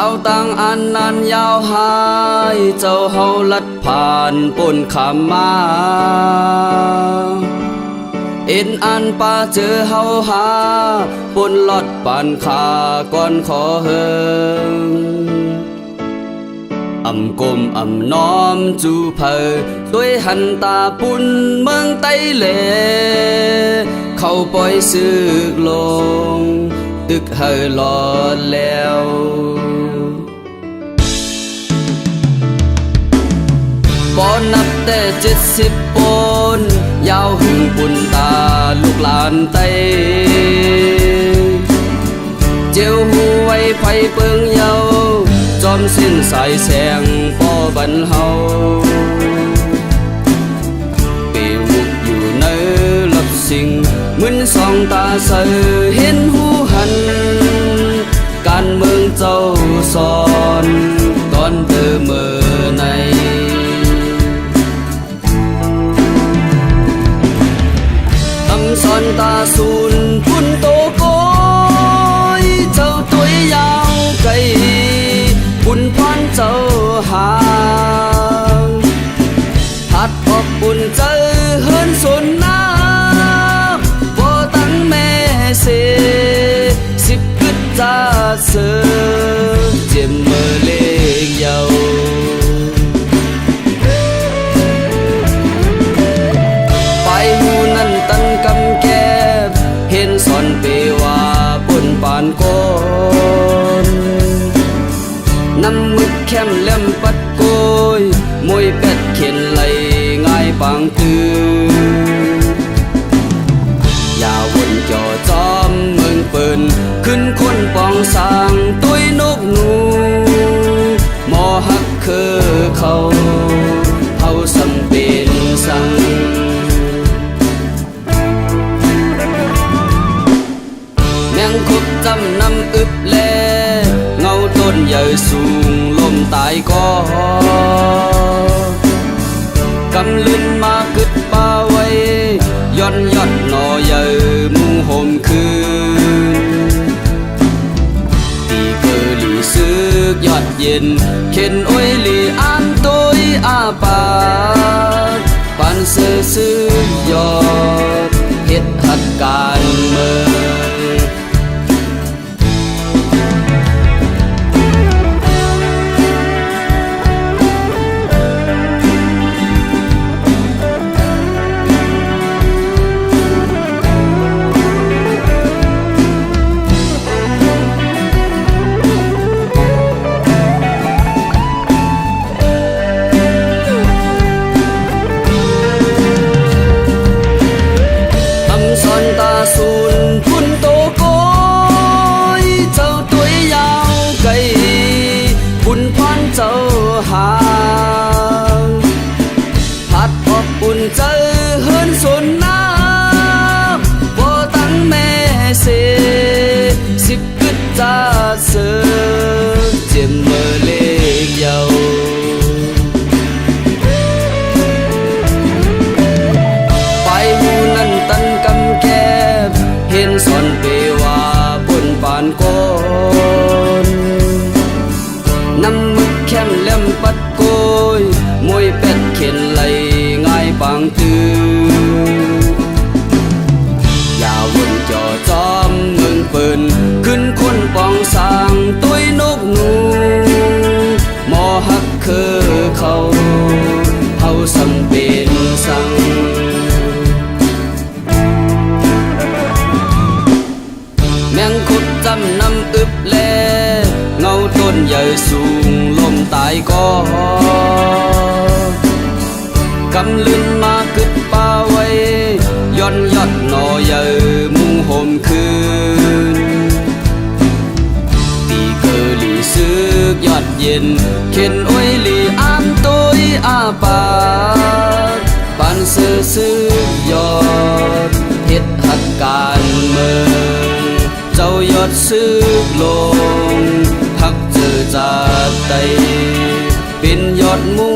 าวต่างอันนั้นยาวหายเจ้าเฮาลัดผ่านป่นขามมาเอ็นอันป่าเจอเฮาหาป่นลอดปานขาก่อนขอเฮิงอำกลมอำน้อมจูเพอด้วยหันตาปุ่นเมืองไต้เหลเข้าปล่อยสึกลงตึกเฮอหลอดแล้วบ่นับแต่70 ปนยาวหึงปุ่นตาลูกหลานไต้เจียวหูไว้ไผเปิงเยาจอมสิ้นสายแสงป้อบันเฮาปีวุกอยู่ในลับสิ่งมึนสองตาเสือเห็นหูหันการเมืองเจ้าสอนตอนเธอเมื่อในสอนตาสูนพุ่นโตโกยเจ้าตัวยาวไกลบุญพรเจ้าหางหัดอบบุญเจอเฮินสนน้ำบ่ตั้งแม่เสสิบกึดจาเสือเจ็มเมื่อเล็กเยาสอนเปว่าปุ่นปานก้นน้ำมึกแคมเล่มปัดโกยมวยเป็ดเข็นไหลง่ายปางตืออย่าวนจอจอมเมืองเปิ่นขึ้นคนปองสร้างตุ้ยนกหนูหมอหักคือเขาสำเป็นสังคุบจำนำอึบแลเงาต้นใหญ่สูงลมตายก็กำลืนมากึดป่าไว้ย้อนยอดหน่อใหญ่มุงห่มคืนตีเกลีซึกยอดเย็นเข็นอ้อยลีอ่านตัวอาปากปันเสือซื้อยอดเฮ็ดหัดการเมืองสูนพุ่นโตโกยเจ้าตัวยาวไกลบุญพรเจ้าหางผัดอบอุ่นเจอเฮินสนน้ำบ่ตั้งแม่เสสิบกึดจาเสือเจ็มเมื่อเล็กเยาไปหูนั่นตันกำแกเห็นสอนเปว่าปุ่นปานก้นน้ำมึกแคมเล่มปัดโกยมวยเป็ดเข็นไหลง่ายปางตืออย่าวนจอจอมเมืองเปิ่นขึ้นคนปองสร้างตุ้ยนกหนูหมอหักคือเขาสำเป็นสังแมงคุดจำนำอึบแลเงาต้นใหญ่สูงลมตายก็กำลืนมากึดป่าไว้ย้อนยอดหน่อใหญ่มุงห่มคืนตีเกลีซึกยอดเย็นเข็นอ้อยลีอ่านตัวอาปากปานเสือซื้อยอดเฮ็ดหัดการเมืองเจ้ายอดซึกลงหักเจอจากไตเป็นยอดมุ